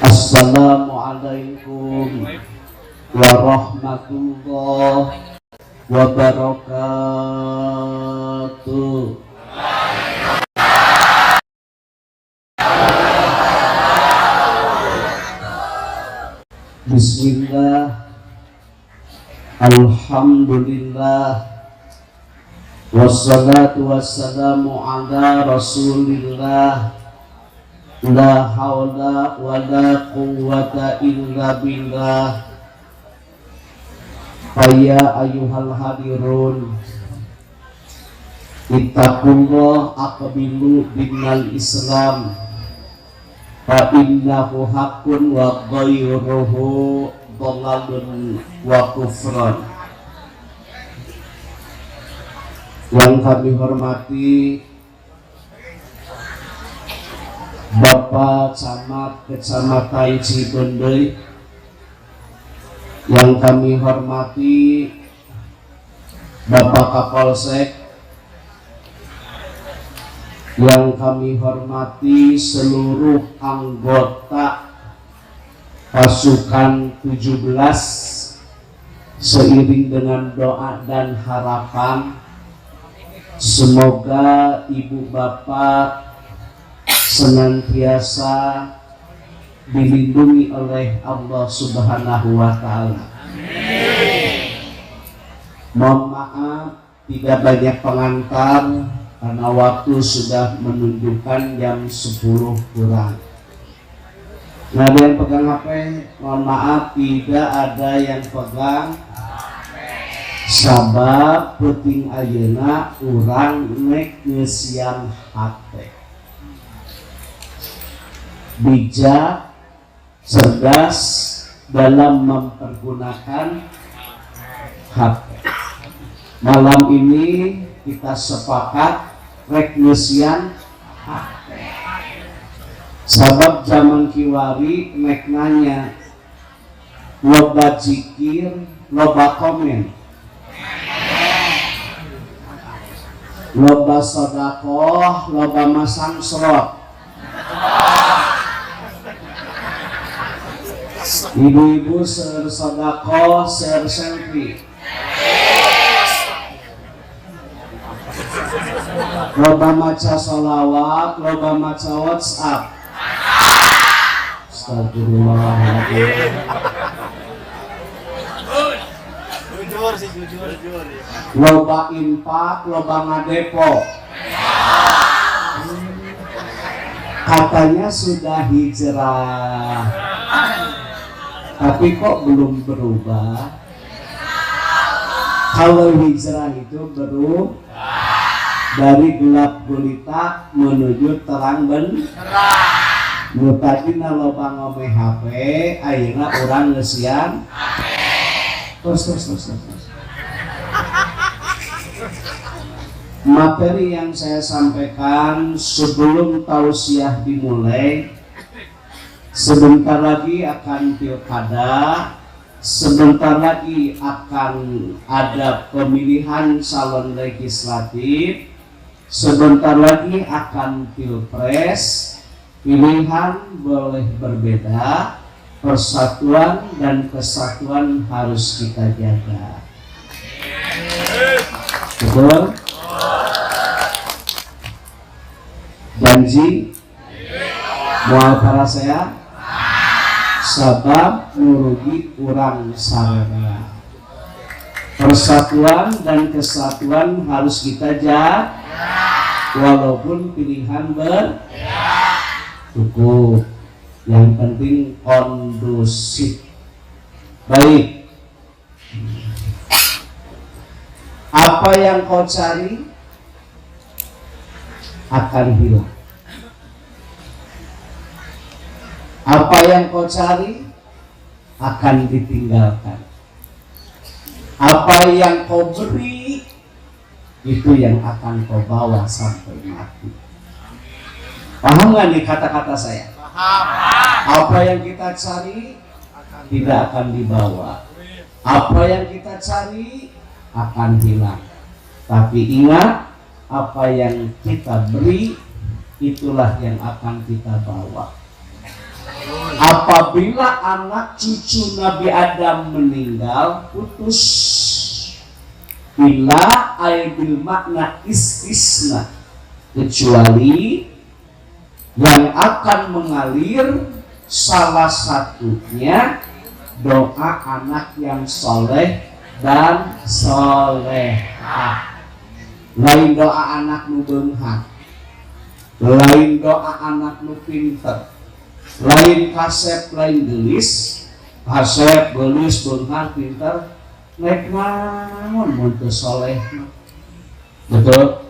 Assalamualaikum warahmatullahi wabarakatuh. Bismillah, alhamdulillah, wassalatu wassalamu ala rasulillah, la hawla wa la quwwata illa billah. Faya ayuhal hadirun, ittaqullah aqbilu binal islam, fa innahu haqqun wa ghayruhu dhalalun wa kufran. Yang kami hormati Bapak Camat Kecamatan Cikondeui, yang kami hormati Bapak Kapolsek, yang kami hormati seluruh anggota pasukan 17, seiring dengan doa dan harapan semoga ibu bapak senantiasa dilindungi oleh Allah Subhanahu wa Ta'ala. Mohon maaf tidak banyak pengantar karena waktu sudah menunjukkan jam 10 kurang. Nah, ada yang pegang HP? Mohon maaf tidak ada yang pegang. Sabab penting ayeuna urang nek ngeusian HP. Bijak, cerdas dalam mempergunakan HP. Malam ini kita sepakat rek ngeusian HP. Sabab zaman kiwari nek nanya loba zikir, loba komen, loba sedekah, loba masang slot. Ibu-ibu seueur sedekah, seueur selfie. Loba maca sholawat, loba maca WhatsApp. Astagfirullahaladzim. Jujur. Loba infak, loba ngadepo. Katanya sudah hijrah, tapi kok belum berubah? Kalau hijrah itu berubah dari gelap gulita menuju terang benderang. Nu tadina loba ngomeh HP, ayeuna urang ngeusian terus. Materi yang saya sampaikan sebelum tausiah dimulai, sebentar lagi akan pilkada, sebentar lagi akan ada pemilihan calon legislatif, sebentar lagi akan pilpres. Pilihan boleh berbeda, persatuan dan kesatuan harus kita jaga. Betul? Janji? Moal para saya? Sabab nurugi urang sarana. Persatuan dan kesatuan harus kita jaga, walaupun pilihan cukup, yang penting kondusif. Baik, apa yang kau cari akan hilang. Apa yang kau cari akan ditinggalkan. Apa yang kau beri itu yang akan kau bawa sampai mati. Paham nggak nih kata-kata saya? Paham. Apa yang kita cari tidak akan dibawa. Apa yang kita cari akan hilang. Tapi ingat, apa yang kita beri itulah yang akan kita bawa. Apabila anak cucu Nabi Adam meninggal, putus. Bila bil makna istisna, kecuali yang akan mengalir salah satunya doa anak yang soleh dan solehah. Lain doa anak nu beunghang, lain doa anak nu pinter, lain kasep lain gelis, kasep gelis beunghang pinter naik naon mun teu soleh. Betul?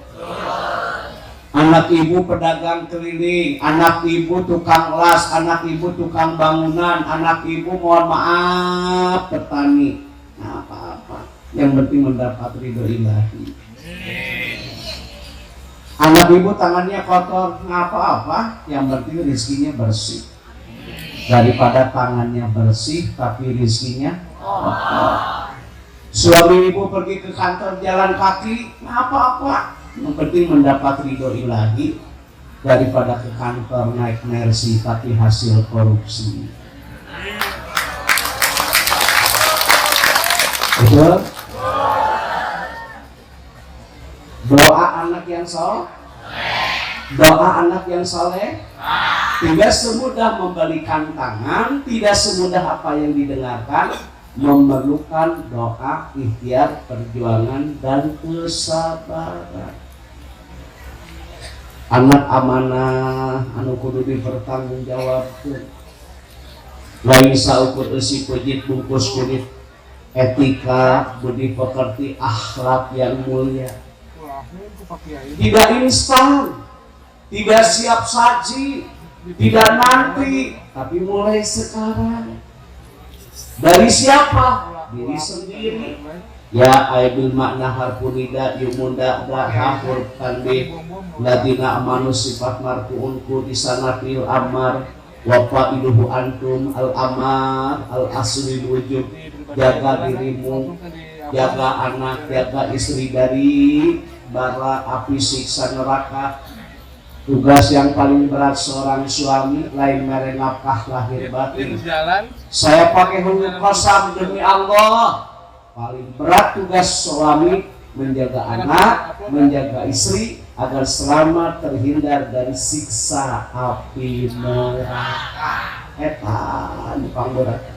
Anak ibu pedagang keliling, anak ibu tukang las, anak ibu tukang bangunan, anak ibu mohon maaf petani. Nah, apa-apa, yang penting mendapat ridho ilahi. Anak ibu tangannya kotor, nggak apa-apa, yang penting rezekinya bersih. Daripada tangannya bersih tapi rezekinya kotor. Suami ibu pergi ke kantor jalan kaki, nggak apa-apa, yang penting mendapat ridho ilahi daripada ke kantor naik mercy tapi hasil korupsi. Betul? Doa anak yang soleh, doa anak yang soleh tidak semudah membalikan tangan, tidak semudah apa yang didengarkan, memerlukan doa, ikhtiar, perjuangan, dan kesabaran. Anak amanah anu kudu dipertanggungjawabkeun. Lain saukur eusi pejit bungkus kulit, etika, budi pekerti, akhlak yang mulia. Tidak instan, tidak siap saji, tidak nanti, tapi mulai sekarang. Dari siapa? Diri sendiri. Ya aibul makna harpunida yumunda da hafur tanbih ladina amanu sifat marfu'unku disana fil amar wa fa'iluhu antum al amar al asli wujud. Jaga dirimu, jaga anak, jaga istri dari bara api siksa neraka. Tugas yang paling berat seorang suami lain merengapkah lahir batin. Saya pakai huruf qasam demi Allah. Paling berat tugas suami menjaga anak, menjaga istri agar selamat terhindar dari siksa api neraka. Eta pang berat.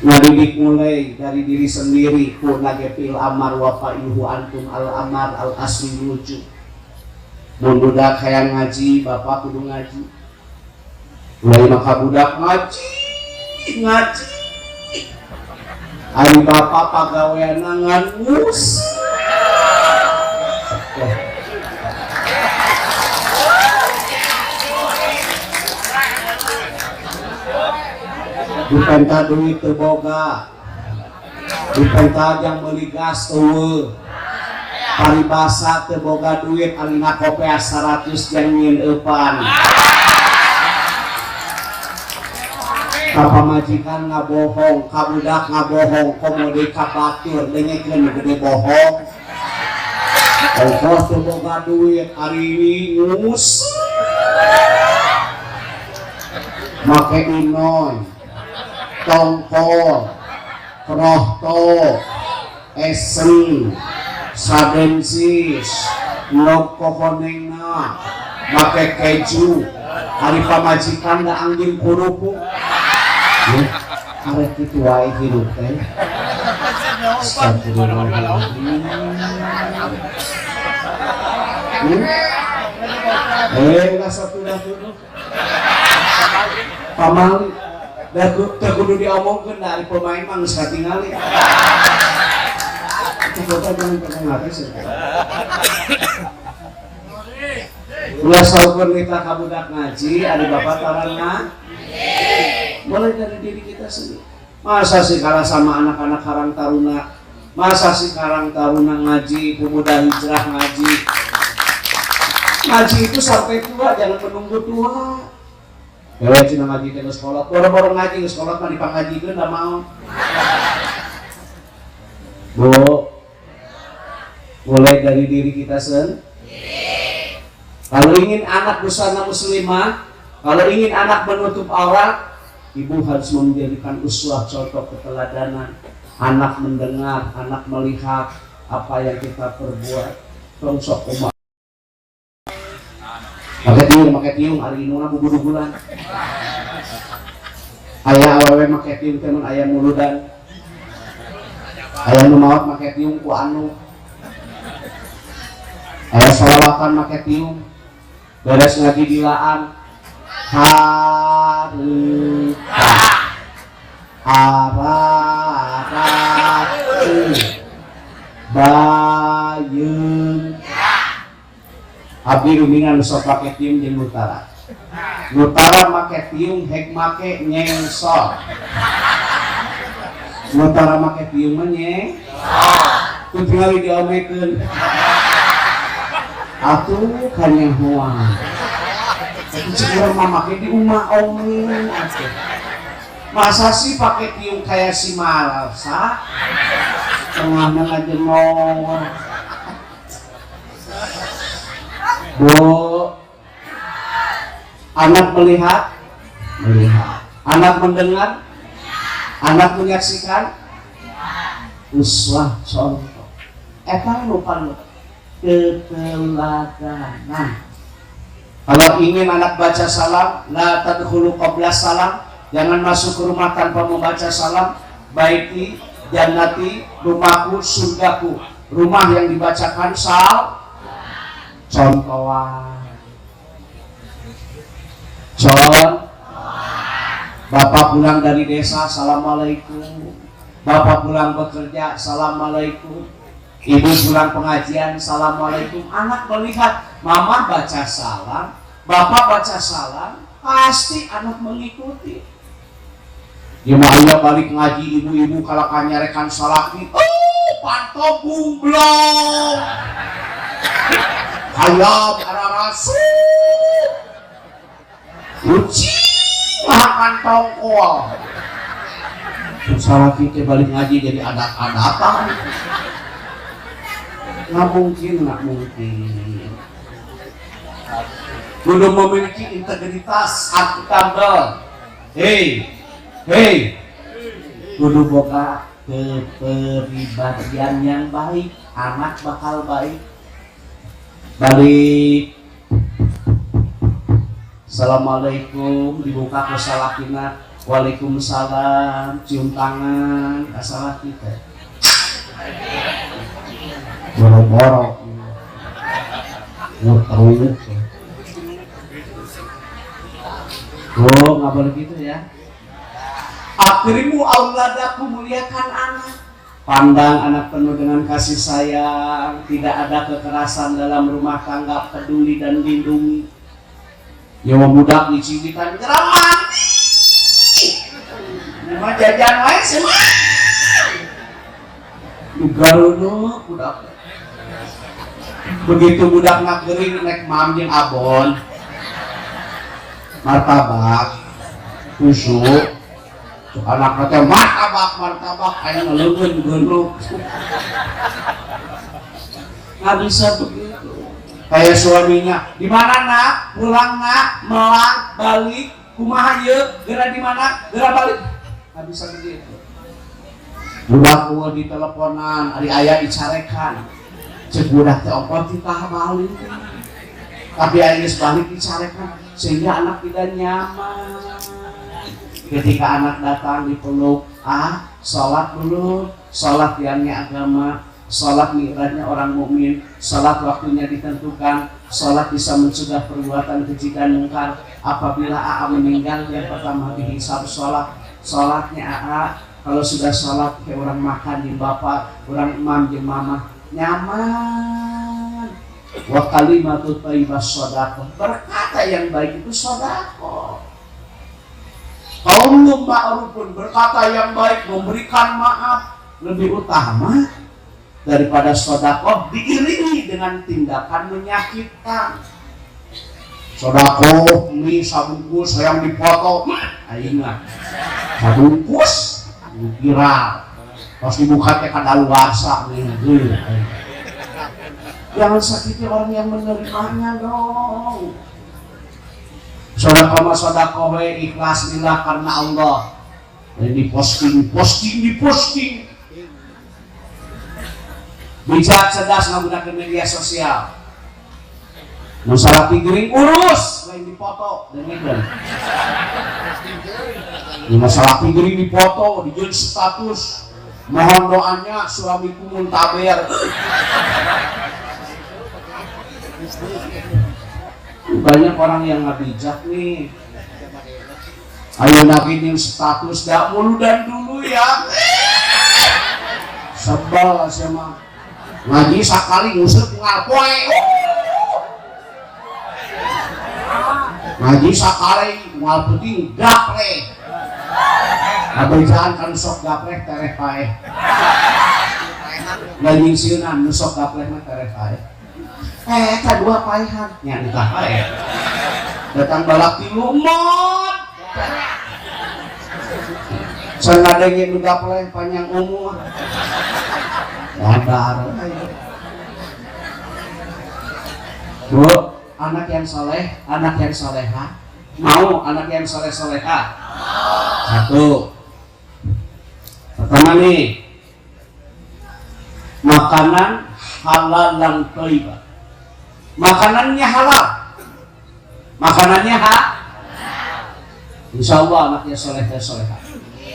Ngadidik mulai dari diri sendiri. Ku nagepil amar wa fa'iluhu antum al amar al asli wujud. Mun budak hayang ngaji, bapak kudu ngaji. Mulai maka budak ngaji. Ari bapak pagaweana ngangus. Dipenta duit teu boga. Dipenta jang meuli gas eueuh. Paribasa teu boga duit alina kopea 100 jang nyieun eupan. Ka pamajikan ngabohong, ka budak ngabohong, komode ka batur dengekeun gede bohong. Ongkos teu boga duit ari ini ngus. Make inoy, tongkol, krohto, esen, sadensis, nokokonengna, make keju, hari pamajikan da angging kurupu. Arek itu wae hidup teh. Astagfirullahaladzim. Enggak satu dah dulu. Pamali, dah kudu diomongkeun dari pemain mah geus katingali. Kita jangan pernah ngates. Ulah saukeun kita ka budak ngaji, ada bapak tarana. Mulai dari diri kita sendiri. Masa sih kalah sama anak-anak karang taruna? Masa sih karang taruna ngaji, pemuda hijrah ngaji? Ngaji itu sampai tua, jangan menunggu tua. Kalau cina ngaji ke sekolah, boro-boro ngaji ke sekolah mah dipangajikeun da mau. Bu, mulai dari diri kita sendiri. Kalau ingin anak busana muslimah, Kalau ingin anak menutup aurat, ibu harus menjadikan uswah, contoh keteladanan. Anak mendengar, anak melihat apa yang kita perbuat. Tong sok umat. Pakai tiung, hari ini orang bulan. Ayah awewe make tiung temen ayah muludan. Ayah nu maot make tiung ku anu. Ayah salawatan make tiung. Beres ngaji dilaan. Hararat Bayun abdi rumingan sok pake tiung jeung Nutara. Nutara make tiung hek make nyengsor. Nutara make tiung mah nyeng tinggal diomekeun atuh kanya huang. Sekarang mama ke di rumah omong masa sih pakai tiung kayak si Marasa tengahnya ngajemor. Bu, anak melihat, anak mendengar, anak menyaksikan, uswah contoh. Eta lupa keteladanan. Kalau ingin anak baca salam, la tadkhulu qabla salam, jangan masuk ke rumah tanpa membaca salam. Baiti, jannati, rumahku, surgaku. Rumah yang dibacakan contohan. Bapak pulang dari desa, assalamualaikum. Bapak pulang bekerja, assalamualaikum. Ibu pulang pengajian, assalamualaikum. Anak melihat mama baca salam, bapak baca salam, pasti anak mengikuti. Ayah balik ngaji, ibu-ibu kalau kanyarekan salaki, pantau bumblong, hayam ararasu, uci makan tongkol. Salaki ke balik ngaji jadi adat-adatan. Nggak mungkin. Belum memiliki integritas akuntabel. Hei, kudu boga kepribadian yang baik, anak bakal baik. Balik. Assalamualaikum, dibuka ke salakina. Waalaikumsalam, cium tangan, asalah kita. Boro-boro ngurut nggak boleh gitu ya. Akrimu auladaku, muliakan anak. Pandang anak penuh dengan kasih sayang, tidak ada kekerasan dalam rumah tangga, peduli dan lindungi. Ya budak dicibikan geramah cuma jajan lain semua garuno budak. Begitu budak ngagering naik mam jeung abon, martabak, tusuk, anak teh martabak, aya ngaleungeun geuluk. Nggak bisa begitu. Kayak suaminya, di mana nak? Pulang nak? Melang, balik, kumaha ieu? Geura di mana? Geura balik. Nggak bisa begitu. Budak gua di teleponan, ari aya dicarekan. Cek budak teh ongkos ditah balik. Tapi aya geus balik dicarekan sehingga anak tidak nyaman. Ketika anak datang dipeluk, sholat dulu, sholat tiangnya agama, sholat mi'rajnya orang mukmin, sholat waktunya ditentukan, sholat bisa mencegah perbuatan keji dan mungkar. Apabila AA meninggal, yang pertama dihisab sholatnya AA. Kalau sudah sholat kayak orang makan di bapak, orang imam di mama, nyaman. Wa kalimatut thayyibah shadaqah, berkata yang baik itu shadaqah. Qaulun ma'rufun, berkata yang baik, memberikan maaf lebih utama daripada shadaqah diiringi dengan tindakan menyakitkan. Shadaqah mie sabungkus yang dipoto, aing mah sabungkus viral, pas dibuka teh kadaluarsa nih. Jangan sakiti orang yang menerimanya dong. Sedekah we ikhlas lillah karena Allah. Di posting. Bijak cerdas menggunakan media sosial. Masalah pikirin urus, lain dipoto dan ngeden. Masalah pikirin dipoto, dijun status. Mohon doanya suamiku muntaber. Banyak orang yang nggak bijak nih. Ayo nabi status gak mulu dan dulu ya. Sebel sama ngaji sekali ngusut ngalpoe. Ngaji sekali ngalputing gapre. Abejaan kan sok gapre tereh pae. Lagi siunan nusok gapre mah tereh pae. Kedua paehan nya nikah pae. Datang balak di lumut. Sengadenge nu gapre panjang umur. Wadar. Bu, anak yang soleh, anak yang soleha, mau anak yang soleh-soleha. Satu. Pertama nih, makanan halal dan thayyibah. Makanannya halal. Makanannya insya Allah anaknya soleh dan soleha.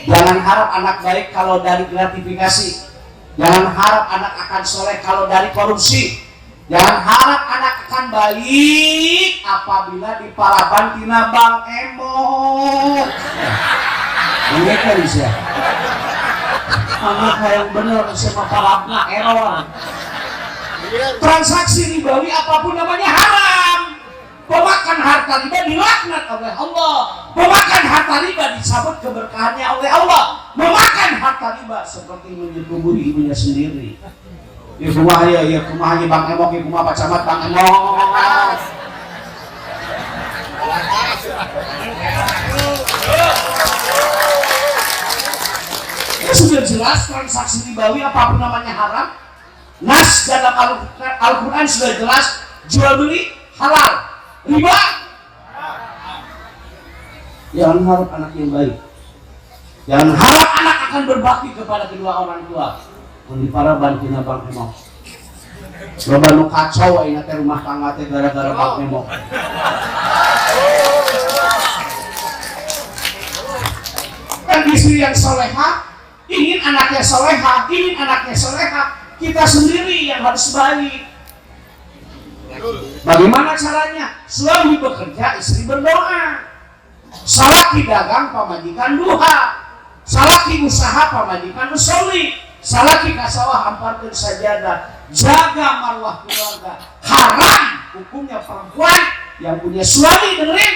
Jangan harap anak baik kalau dari gratifikasi. Jangan harap anak akan soleh kalau dari korupsi. Jangan harap anak akan baik apabila diparaban tina Bang Emo. Ini kan bisa. Anak yang bener sama parabna error. Transaksi ribawi apapun namanya haram. Pemakan harta riba dilaknat oleh Allah. Memakan harta riba disambut keberkahannya oleh Allah. Memakan harta riba seperti menyetuburi ibunya sendiri. Ya kumaha ya kumaha Bang Emo, ya kumaha Pak Camat Bang Emo. Itu sudah jelas transaksi ribawi apapun namanya haram. Nas dalam Al-Quran sudah jelas jual beli halal. Riba. Jangan harap anak yang baik. Jangan harap anak akan berbakti kepada kedua orang tua. Di para bantina Bang Emo. Loba nu kacau ayeuna teh rumah tangga teh gara-gara Bang Emo. Kan istri yang soleha, ingin anaknya soleha, kita sendiri yang harus baik. Bagaimana caranya? Suami bekerja, istri berdoa. Salaki dagang, pamajikan duha. Salaki usaha, pamajikan usoli. Salaki kasawah, hamparkan sajadah. Jaga marwah keluarga. Haram hukumnya perempuan yang punya suami, dengerin,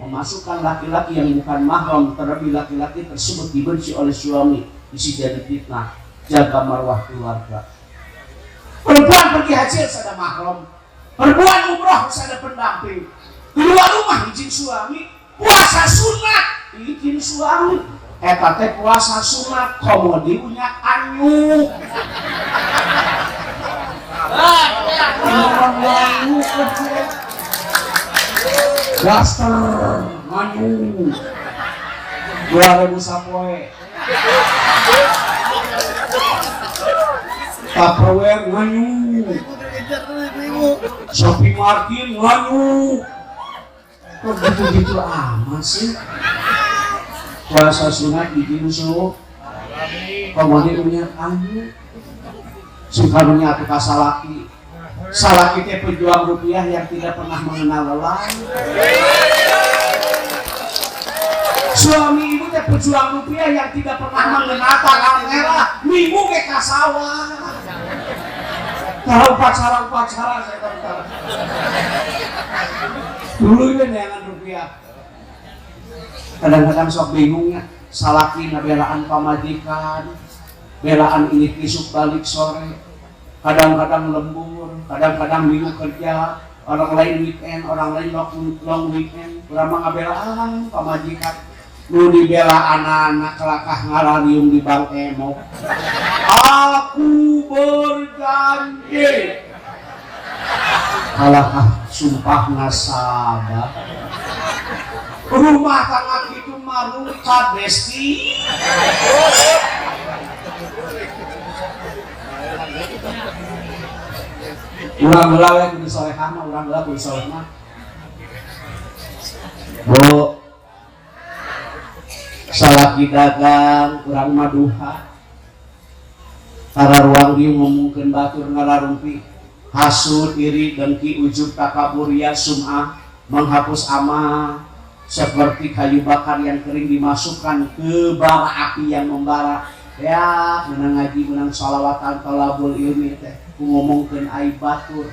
memasukkan laki-laki yang bukan mahram, terlebih laki-laki tersebut dibenci oleh suami, bisa jadi fitnah. Jaga marwah keluarga. Perempuan pergi haji ada mahram. Perempuan umroh ada pendamping. Keluar rumah izin suami. Puasa sunat izin suami. Eta teh puasa sunat komodi punya anyuk. Daster anyuk. 2000 sapoe. Tupperware anyuk. Shopping Martin nganu. Kok gitu-gitu amat sih? Puasa sunat izin suh. Komodi punya anu. Sukarunya atuh ka salaki. Salaki teh pejuang rupiah yang tidak pernah mengenal lelah. Suami ibu teh pejuang rupiah yang tidak pernah mengenal tanggal merah. Minggu ke kasawah. Kalau upacara saya tahu. Dulu ini dengan rupiah. Kadang-kadang sok bingungnya. Salaki belaan pamajikan, belaan ini kisuk balik sore. Kadang-kadang lembur, kadang-kadang minggu kerja. Orang lain weekend, orang lain long weekend. Lama ngabelaan pamajikan. Nu dibela anak-anak kelakah ngararium di Bang Emo. Aku berjanji. Kalakah sumpah nasabah. rumah tangga gitu mah rukat besti. Urang heula we kudu solehah mah, urang heula kudu soleh mah. Bu, salaki dagang, urang mah duha. Tara ruang dieu ngomongkeun batur ngalarumpi, hasud, iri, dengki, ujub, takabur, ya sum'ah, menghapus amal, seperti kayu bakar yang kering dimasukkan ke bara api yang membara. Ya, menang ngaji, menang salawatan, talabul ilmi teh, ngomongkeun aib batur.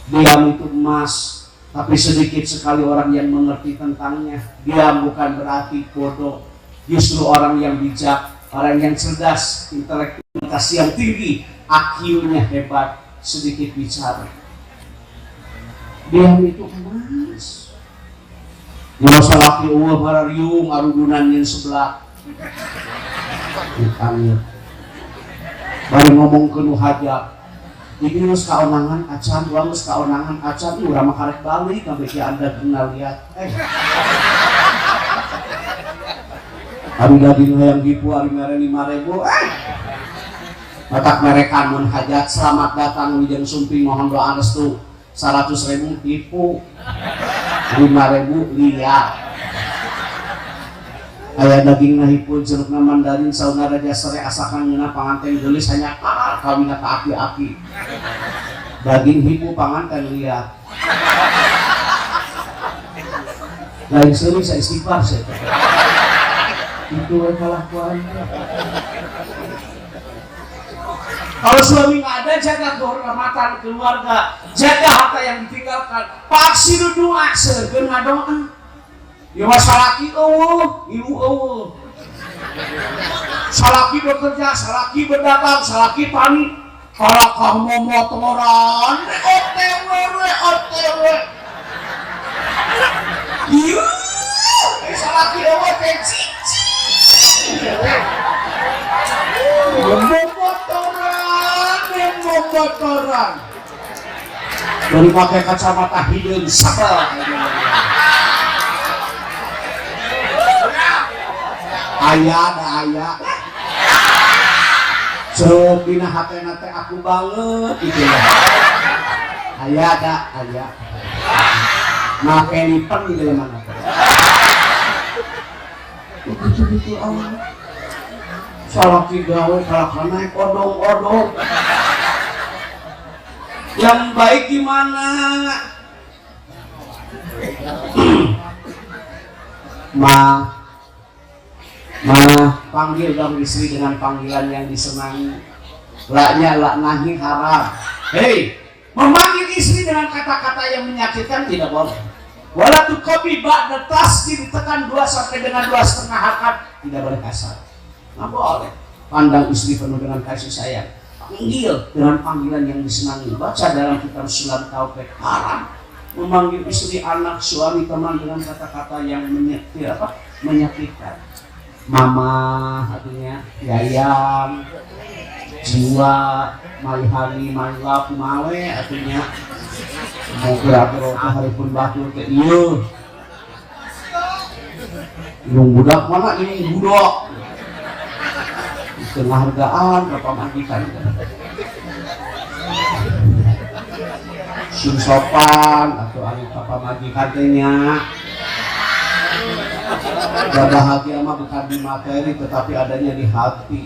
Diam itu emas, tapi sedikit sekali orang yang mengerti tentangnya. Diam bukan berarti bodoh, justru orang yang bijak, orang yang cerdas, intelektualitas yang tinggi, IQ-nya hebat, sedikit bicara. Diam itu emas. Masalah kieueuh barariung arudunan yang sebelah. Ditanya. Bari ngomong ke nu hajat. Jadi geus kaonangan acan, urang geus kaonangan acan, urang mah karek balik ka beki Anda kenal lihat. Hari daging hayang gipu hari mere 5.000. Matak merekan mun hajat selamat datang Wijeng Sumping mohon doa restu 100.000 tipu 5.000 lihat. Aya daging nahipun jerukna mandarin sauna raja sere asakan ngeuna panganten geulis hanya kawina ka aki-aki. Daging hipu panganten lihat. Lain seueur sa istighfar saya. Itu kelakuan. Kalau suami nggak ada, jaga kehormatan keluarga, jaga harta yang ditinggalkan. Paksi doa, seueur ngadoa. Ya salaki eueuh, ibu eueuh. Salaki bekerja, salaki berdagang, salaki tani. Kalau kamu motoran, OTW. Iya, salaki eueuh teh cici. Motoran. Dari pakai kacamata hidung sabal. Ayah. Sok dina hatena teh aku banget gitu ya. Ayah. Make lipen gitu ya mana. Begitu salah gawe kalakana odong-odong. Yang baik gimana? Panggil dong istri dengan panggilan yang disenangi. Laknya lak nahi haram. Hei, memanggil istri dengan kata-kata yang menyakitkan tidak boleh. Wala tuqabi ba'da tasdid ditekan 2 sampai dengan 2,5 hakat, tidak boleh kasar. Nggak boleh. Pandang istri penuh dengan kasih sayang. Panggil dengan panggilan yang disenangi. Baca dalam kitab Sulam Tauhid, haram memanggil istri, anak, suami, teman dengan kata-kata yang menyakitkan. Mama, artinya yayang, jiwa, malihani, malila, kumawe, artinya mau gerak-gerak hari pun batur ke iya. Ilung budak mana ini budak? Penghargaan berapa majikan? Sun sopan atau apa majikannya? Gak bahagia mah bukan di materi tetapi adanya di hati.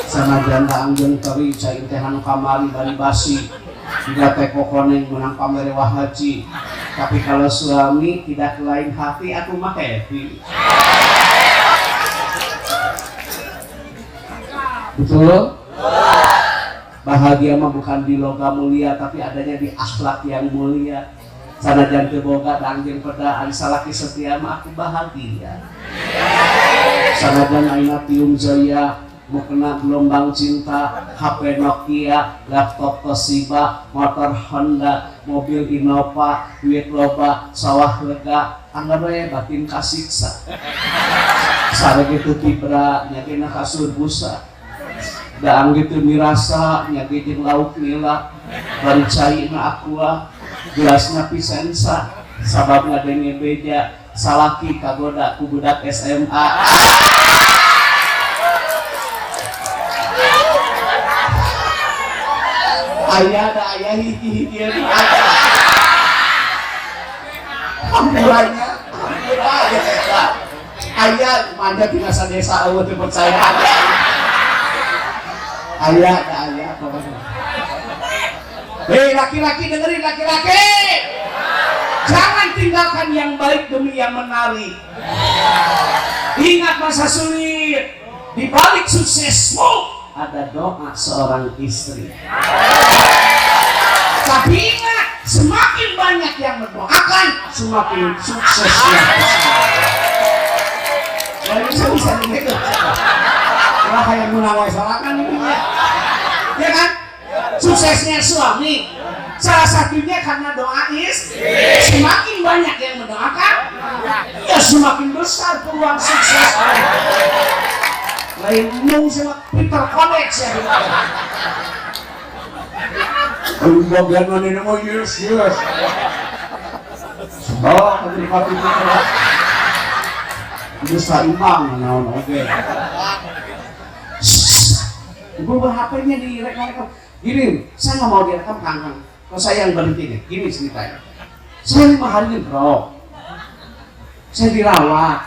Sana janda anjeun teri cai teh anu kamari bali basi. Tidak teh kokoneng menang pamere wahaji. Tapi kalau suami tidak lain hati aku mah happy. Betul? Bahagia mah bukan di logam mulia tapi adanya di akhlak yang mulia. Sanajan teu boga dangjeng pedaan salaki setia mah aku bahagia. Sanajan ayeuna tium jaya mukna gelombang cinta, HP Nokia, laptop Toshiba, motor Honda, mobil Innova, duit loba, sawah lega, anggap we batin kasiksa. Sareng kitu tibra nyakeuna kasur busa. Daang gitu mirasa nyake jeung lauk nila, bari caina aqua, gelasna pisensa, sabab ngadenge beja salaki kagoda ku budak SMA. Ayah hiji-hiji hampuranya ayah manja tina sadesa eueuh teu percaya ayah apa laki-laki dengerin laki-laki, jangan tinggalkan yang baik demi yang menarik. Ingat masa sulit, di balik suksesmu ada doa seorang istri. Tapi ingat, semakin banyak yang mendoakan, semakin suksesnya. Lalu bisa begitu. Wah, yang munawai salakan ini ya kan? Suksesnya suami salah satunya karena doa istri. Semakin banyak yang mendoakan, ya semakin besar peluang sukses. Lain mung sama Peter Konex ya. Bagian mana nama yes. Sebab tadi kata itu seimbang naon oke. Ibu berhapenya direkam. Gini, saya nggak mau direkam kangkang. Kalau saya yang berhenti nih, gini ceritanya. Saya 5 hari bro. Saya dirawat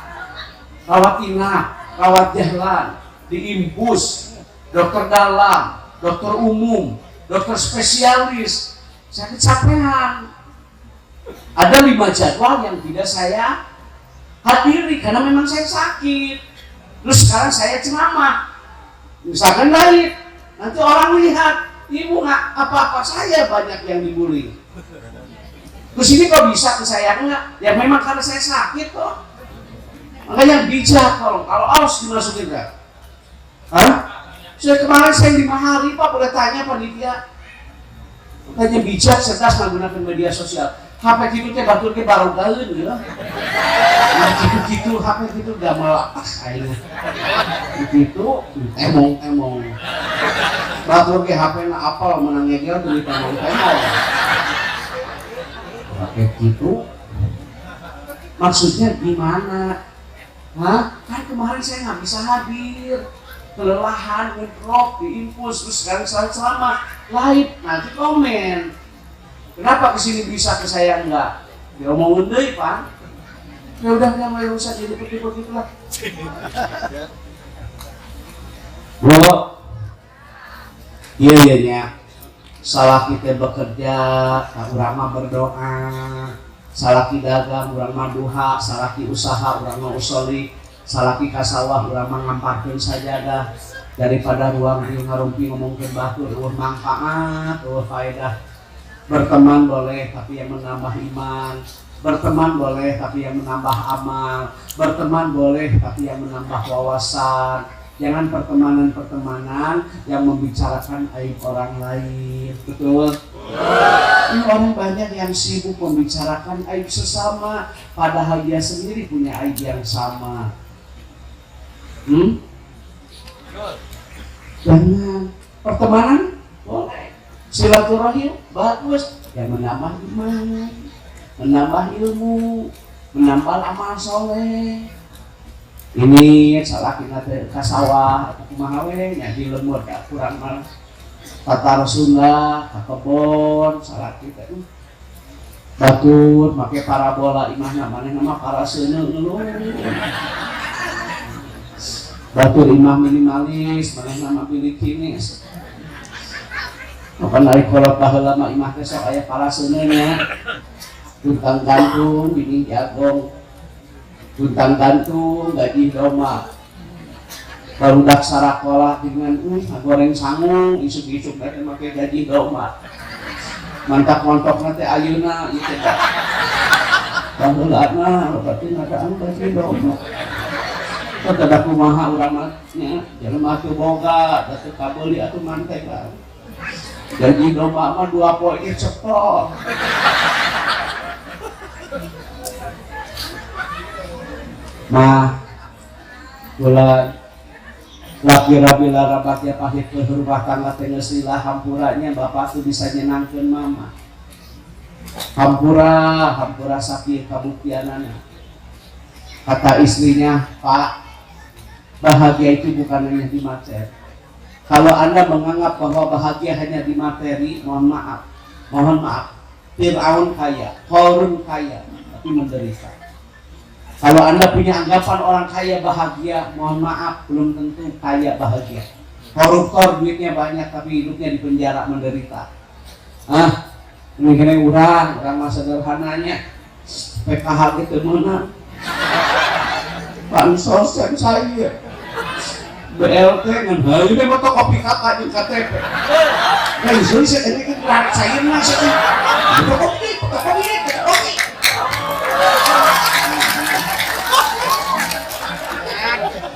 inap, rawat jalan, diimpus, dokter dalam, dokter umum, dokter spesialis. Saya kecapean. Ada 5 jadwal yang tidak saya hadiri karena memang saya sakit. Terus sekarang saya ceramah. Misalkan lain, nanti orang lihat, ibu nggak apa-apa, saya banyak yang dibully. Terus ini kok bisa ke saya enggak? Ya memang karena saya sakit kok. Makanya bijak kalau harus dimasukin kan? Hah? Kemarin saya 5 hari Pak boleh tanya panitia. Makanya bijak cerdas menggunakan media sosial. HP gitu teh batur ke baru gaeun ya. Nah gitu HP gitu gak melepas aing. Gitu emong. Batur ke HP na apal menang ngegel teu ditanggung emong. HP gitu. Maksudnya gimana? Hah? Kan kemarin saya nggak bisa hadir. Kelelahan, ngedrop, diinfus, terus sekarang saya selamat. Live, nanti komen. Kenapa kesini bisa ke saya enggak? Dia omongin deh Pak. Ya udah mulai rusak jadi begitu lah. Bu, iya salah kita bekerja, urang mah berdoa. Salah kita dagang, urang mah duha. Salah kita usaha, urang mah usoli. Salah kita kasawah, urang mah ngamparkeun sajadah. Daripada ruang ngarumpi ngomongkeun batur, manfaat, faedah. Berteman boleh tapi yang menambah iman, berteman boleh tapi yang menambah amal, berteman boleh tapi yang menambah wawasan. Jangan pertemanan yang membicarakan aib orang lain. Betul? Ini orang banyak yang sibuk membicarakan aib sesama padahal dia sendiri punya aib yang sama. Jangan. Pertemanan boleh, silaturahim bagus, yang menambah iman, menambah ilmu, menambah amal soleh. Ini salah kita ke sawah atau kumaha we nya di lemur ya kurang mah tatar Sunda ke kebon salah kita batur make parabola imahna maneh nama paraseuneu dulu batur imah minimalis maneh nama pilih kinis. Kapan hari kolot baheula mah imah teh sok aya paraseuneu nya. Tuntang gantung bini jagong. Tuntang gantung gaji doma. Barudak sarakola dengan goreng sangu isuk-isuk teh make gaji doma. Mantap montok nanti ayeuna ieu teh. Baheulana berarti ngadaan gaji doma. Kada kumaha urang mah nya jelema teu boga teu kabeuli atuh mantek lah. Gaji domba mah 2 poe cetok. Mah bulan laki rabila rabatnya pahit ke rumah tangga tengah sila hampuranya bapak tuh bisa nyenangkan mama. hampura sakit kabuktianana. Kata istrinya, Pak, bahagia itu bukan hanya di materi. Kalau Anda menganggap bahwa bahagia hanya di materi, mohon maaf, Fir'aun kaya, Qarun kaya, tapi menderita. Kalau Anda punya anggapan orang kaya bahagia, mohon maaf, belum tentu kaya bahagia. Koruptor duitnya banyak tapi hidupnya di penjara menderita. Ini orang mah sederhananya PKH gitu mana? Bansos yang saya BLT kan hari ini fotokopi kakak di KTP. Nah itu ini kan saya masih fotokopi.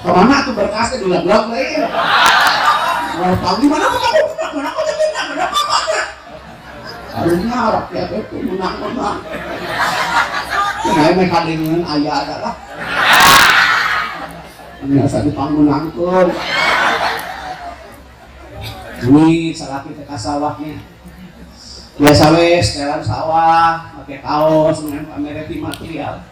Kemana tuh berkasnya dilag-lag lagi? Mau tahu di mana fotokopi? Mana fotokopi? Mana apa-apa? Harusnya rakyat itu menang-menang. Kenapa mereka dengan ayah adalah biasa dipanggul angkul. Ini salah kita ke sawahnya. Biasa wes jalan sawah, pakai kaos dengan kamera di material.